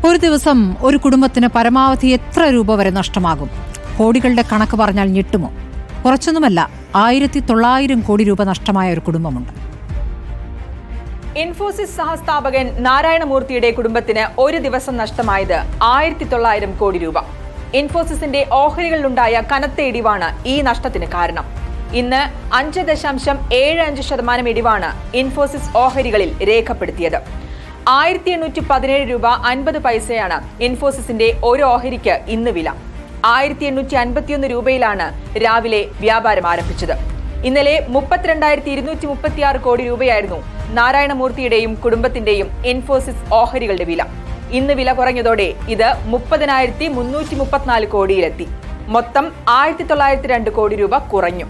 ഒരു ദിവസം ഒരു കുടുംബത്തിന് പരമാവധി എത്ര രൂപ വരെ നഷ്ടമാകും? കോടികളുടെ കണക്ക് പറഞ്ഞാൽ ഞെട്ടുമോ? കുറച്ചൊന്നുമല്ല, 1900 കോടി രൂപ നഷ്ടമായ ഒരു കുടുംബമുണ്ട്. ഇൻഫോസിസ് സഹസ്ഥാപകൻ നാരായണമൂർത്തിയുടെ കുടുംബത്തിന് ഒരു ദിവസം നഷ്ടമായത് 1900 കോടി രൂപ. ഇൻഫോസിസിന്റെ ഓഹരികളിലുണ്ടായ കനത്ത ഇടിവാണ് ഈ നഷ്ടത്തിന് കാരണം. ഇന്ന് 5.75% ഇടിവാണ് ഇൻഫോസിസ് ഓഹരികളിൽ രേഖപ്പെടുത്തിയത്. 1817 രൂപ 50 പൈസയാണ് ഇൻഫോസിസിന്റെ ഒരു ഓഹരിക്ക് ഇന്ന് വില. 1851 രൂപയിലാണ് രാവിലെ വ്യാപാരം ആരംഭിച്ചത്. ഇന്നലെ 32,236 കോടി രൂപയായിരുന്നു നാരായണമൂർത്തിയുടെയും കുടുംബത്തിന്റെയും ഇൻഫോസിസ് ഓഹരികളുടെ വില. ഇന്ന് വില കുറഞ്ഞതോടെ ഇത് 30,334 കോടിയിലെത്തി. മൊത്തം 1902 കോടി രൂപ കുറഞ്ഞു.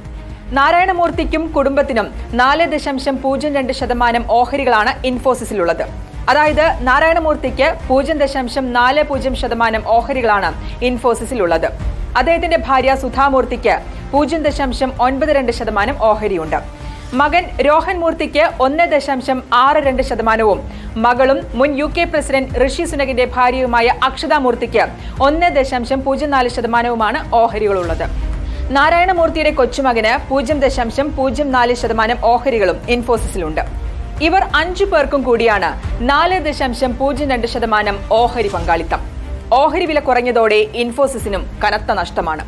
നാരായണമൂർത്തിക്കും കുടുംബത്തിനും 4.02% ഓഹരികളാണ് ഇൻഫോസിസിലുള്ളത്. അതായത് നാരായണമൂർത്തിക്ക് 0.40% ഓഹരികളാണ് ഇൻഫോസിസിലുള്ളത്. അദ്ദേഹത്തിന്റെ ഭാര്യ സുധാമൂർത്തിക്ക് 0.92% ഓഹരിയുണ്ട്. മകൻ രോഹൻ മൂർത്തിക്ക് 1.62%, മകളും മുൻ UK പ്രസിഡന്റ് ഋഷി സുനകിന്റെ ഭാര്യയുമായ അക്ഷത മൂർത്തിക്ക് 1.04% ഓഹരികളുള്ളത്. നാരായണമൂർത്തിയുടെ കൊച്ചുമകന് 0.04% ഓഹരികളും ഇൻഫോസിസിലുണ്ട്. ഇവർ 5 പേർക്കും കൂടിയാണ് 4.02% ഓഹരി പങ്കാളിത്തം. ഓഹരി വില കുറഞ്ഞതോടെ ഇൻഫോസിസിനും കനത്ത നഷ്ടമാണ്.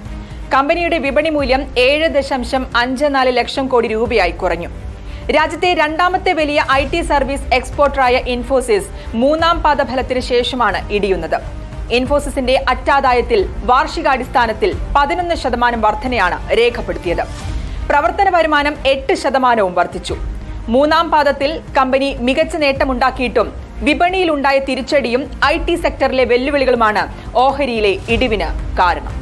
കമ്പനിയുടെ വിപണി മൂല്യം 7.54 ലക്ഷം കോടി രൂപയായി കുറഞ്ഞു. രാജ്യത്തെ രണ്ടാമത്തെ വലിയ IT സർവീസ് എക്സ്പോർട്ടറായ ഇൻഫോസിസ് 3ാം പാദഫലത്തിന് ശേഷമാണ് ഇടിയുന്നത്. ഇൻഫോസിസിന്റെ അറ്റാദായത്തിൽ വാർഷികാടിസ്ഥാനത്തിൽ 11% വർധനയാണ് രേഖപ്പെടുത്തിയത്. പ്രവർത്തന വരുമാനം 8% വർദ്ധിച്ചു. 3ാം പാദത്തിൽ കമ്പനി മികച്ച നേട്ടമുണ്ടാക്കിയിട്ടും വിപണിയിലുണ്ടായ തിരിച്ചടിയും IT സെക്ടറിലെ വെല്ലുവിളികളുമാണ് ഓഹരിയിലെ ഇടിവിന് കാരണം.